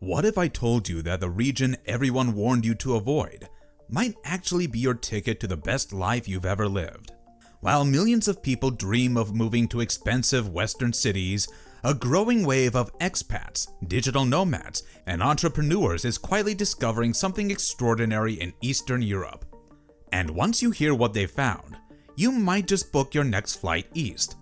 What if I told you that the region everyone warned you to avoid might actually be your ticket to the best life you've ever lived? While millions of people dream of moving to expensive Western cities, a growing wave of expats, digital nomads, and entrepreneurs is quietly discovering something extraordinary in Eastern Europe. And once you hear what they found, you might just book your next flight east.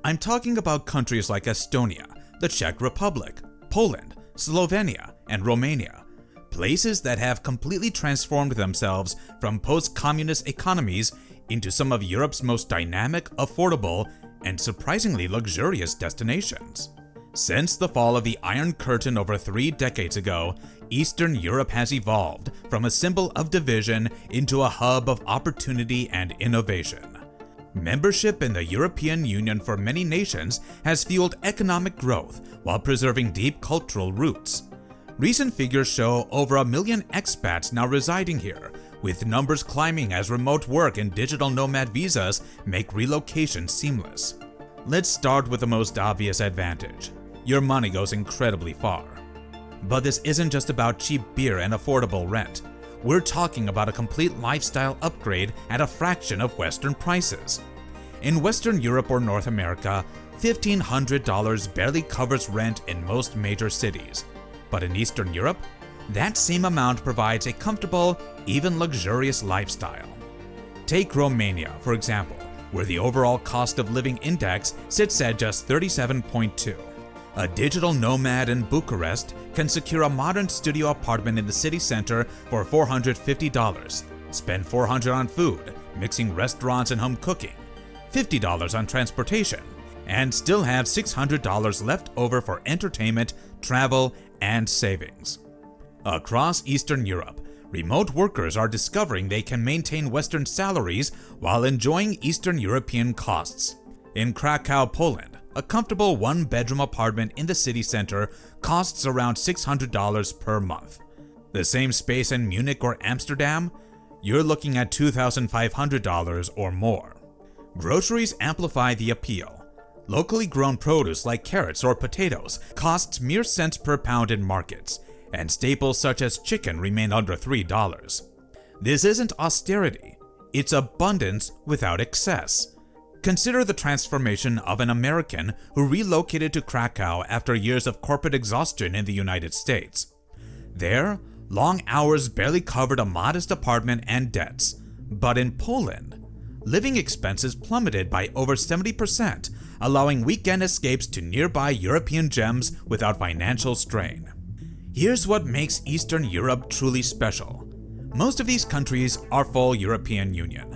I'm talking about countries like Estonia, the Czech Republic, Poland, Slovenia, and Romania, places that have completely transformed themselves from post-communist economies into some of Europe's most dynamic, affordable, and surprisingly luxurious destinations. Since the fall of the Iron Curtain over 3 decades ago, Eastern Europe has evolved from a symbol of division into a hub of opportunity and innovation. Membership in the European Union for many nations has fueled economic growth while preserving deep cultural roots. Recent figures show over 1 million expats now residing here, with numbers climbing as remote work and digital nomad visas make relocation seamless. Let's start with the most obvious advantage. Your money goes incredibly far. But this isn't just about cheap beer and affordable rent. We're talking about a complete lifestyle upgrade at a fraction of Western prices. In Western Europe or North America, $1,500 barely covers rent in most major cities. But in Eastern Europe, that same amount provides a comfortable, even luxurious lifestyle. Take Romania, for example, where the overall cost of living index sits at just 37.2. A digital nomad in Bucharest can secure a modern studio apartment in the city center for $450, spend $400 on food, mixing restaurants and home cooking, $50 on transportation, and still have $600 left over for entertainment, travel, and savings. Across Eastern Europe, remote workers are discovering they can maintain Western salaries while enjoying Eastern European costs. In Krakow, Poland, a comfortable 1-bedroom apartment in the city center costs around $600 per month. The same space in Munich or Amsterdam, you're looking at $2,500 or more. Groceries amplify the appeal. Locally grown produce like carrots or potatoes costs mere cents per pound in markets, and staples such as chicken remain under $3. This isn't austerity, it's abundance without excess. Consider the transformation of an American who relocated to Krakow after years of corporate exhaustion in the United States. There, long hours barely covered a modest apartment and debts. But in Poland, living expenses plummeted by over 70%, allowing weekend escapes to nearby European gems without financial strain. Here's what makes Eastern Europe truly special. Most of these countries are full European Union.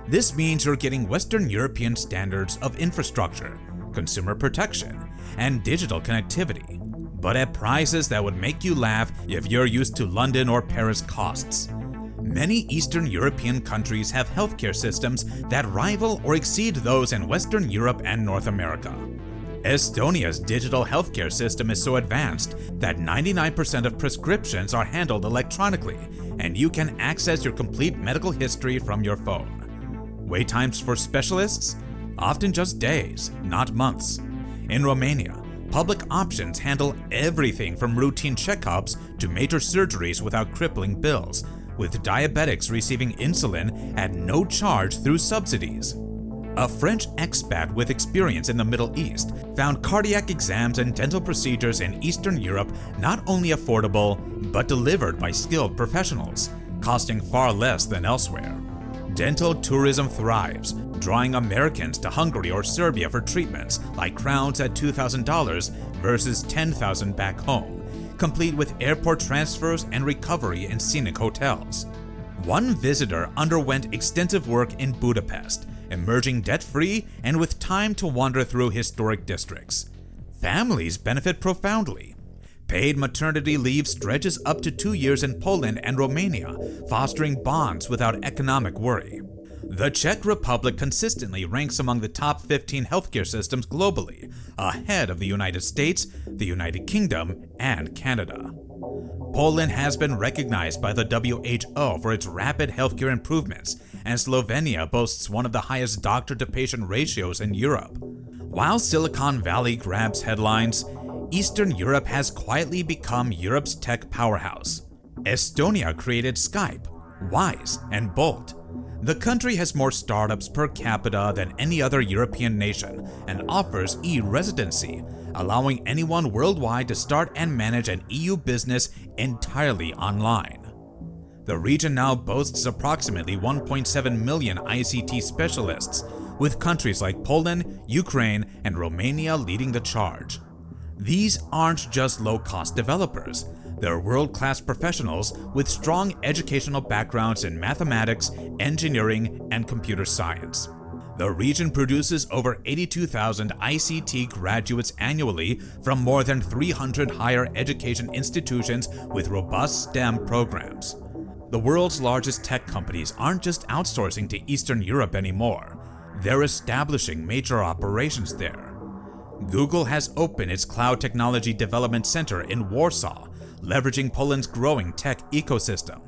This means you're getting Western European standards of infrastructure, consumer protection, and digital connectivity, but at prices that would make you laugh if you're used to London or Paris costs. Many Eastern European countries have healthcare systems that rival or exceed those in Western Europe and North America. Estonia's digital healthcare system is so advanced that 99% of prescriptions are handled electronically, and you can access your complete medical history from your phone. Wait times for specialists? Often just days, not months. In Romania, public options handle everything from routine checkups to major surgeries without crippling bills, with diabetics receiving insulin at no charge through subsidies. A French expat with experience in the Middle East found cardiac exams and dental procedures in Eastern Europe not only affordable, but delivered by skilled professionals, costing far less than elsewhere. Dental tourism thrives, drawing Americans to Hungary or Serbia for treatments like crowns at $2,000 versus $10,000 back home, complete with airport transfers and recovery in scenic hotels. One visitor underwent extensive work in Budapest, emerging debt-free and with time to wander through historic districts. Families benefit profoundly. Paid maternity leave stretches up to 2 years in Poland and Romania, fostering bonds without economic worry. The Czech Republic consistently ranks among the top 15 healthcare systems globally, ahead of the United States, the United Kingdom, and Canada. Poland has been recognized by the WHO for its rapid healthcare improvements, and Slovenia boasts one of the highest doctor-to-patient ratios in Europe. While Silicon Valley grabs headlines, Eastern Europe has quietly become Europe's tech powerhouse. Estonia created Skype, Wise, and Bolt. The country has more startups per capita than any other European nation and offers e-residency, allowing anyone worldwide to start and manage an EU business entirely online. The region now boasts approximately 1.7 million ICT specialists, with countries like Poland, Ukraine, and Romania leading the charge. These aren't just low-cost developers. They're world-class professionals with strong educational backgrounds in mathematics, engineering, and computer science. The region produces over 82,000 ICT graduates annually from more than 300 higher education institutions with robust STEM programs. The world's largest tech companies aren't just outsourcing to Eastern Europe anymore. They're establishing major operations there. Google has opened its Cloud Technology Development Center in Warsaw, leveraging Poland's growing tech ecosystem.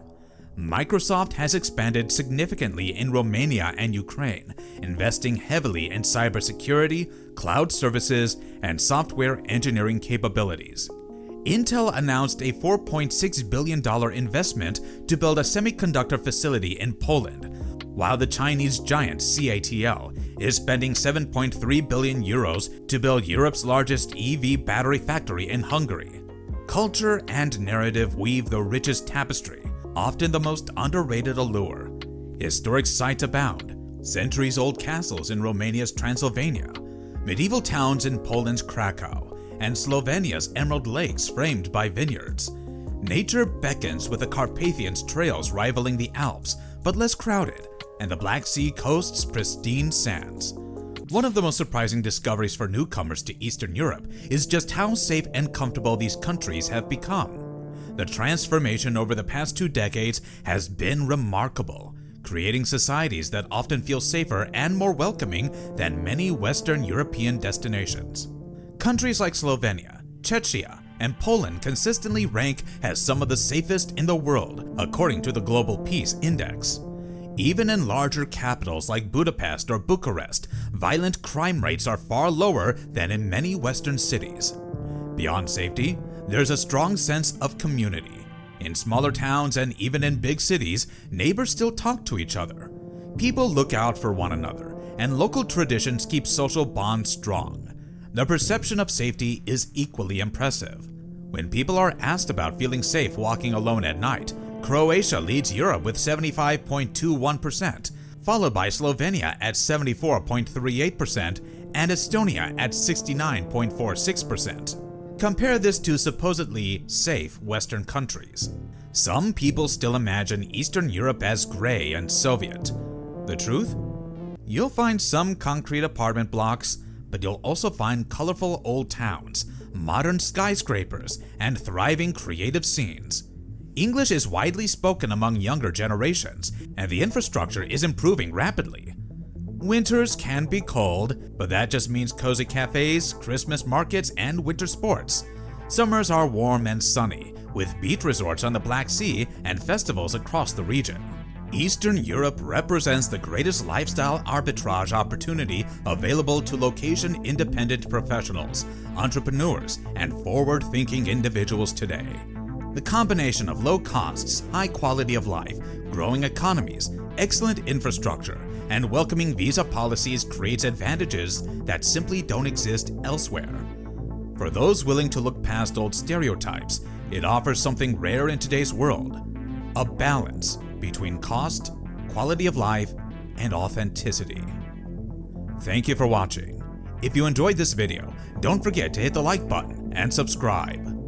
Microsoft has expanded significantly in Romania and Ukraine, investing heavily in cybersecurity, cloud services, and software engineering capabilities. Intel announced a $4.6 billion investment to build a semiconductor facility in Poland, while the Chinese giant CATL is spending 7.3 billion euros to build Europe's largest EV battery factory in Hungary. Culture and narrative weave the richest tapestry, often the most underrated allure. Historic sites abound, centuries-old castles in Romania's Transylvania, medieval towns in Poland's Krakow, and Slovenia's emerald lakes framed by vineyards. Nature beckons with the Carpathians' trails rivaling the Alps, but less crowded, and the Black Sea coast's pristine sands. One of the most surprising discoveries for newcomers to Eastern Europe is just how safe and comfortable these countries have become. The transformation over the past 2 decades has been remarkable, creating societies that often feel safer and more welcoming than many Western European destinations. Countries like Slovenia, Czechia, and Poland consistently rank as some of the safest in the world, according to the Global Peace Index. Even in larger capitals like Budapest or Bucharest, violent crime rates are far lower than in many Western cities. Beyond safety, there's a strong sense of community. In smaller towns and even in big cities, neighbors still talk to each other. People look out for one another, and local traditions keep social bonds strong. The perception of safety is equally impressive. When people are asked about feeling safe walking alone at night, Croatia leads Europe with 75.21%, followed by Slovenia at 74.38% and Estonia at 69.46%. Compare this to supposedly safe Western countries. Some people still imagine Eastern Europe as gray and Soviet. The truth? You'll find some concrete apartment blocks, but you'll also find colorful old towns, modern skyscrapers, and thriving creative scenes. English is widely spoken among younger generations, and the infrastructure is improving rapidly. Winters can be cold, but that just means cozy cafes, Christmas markets, and winter sports. Summers are warm and sunny, with beach resorts on the Black Sea and festivals across the region. Eastern Europe represents the greatest lifestyle arbitrage opportunity available to location-independent professionals, entrepreneurs, and forward-thinking individuals today. The combination of low costs, high quality of life, growing economies, excellent infrastructure, and welcoming visa policies creates advantages that simply don't exist elsewhere. For those willing to look past old stereotypes, it offers something rare in today's world: a balance between cost, quality of life, and authenticity. Thank you for watching. If you enjoyed this video, don't forget to hit the like button and subscribe.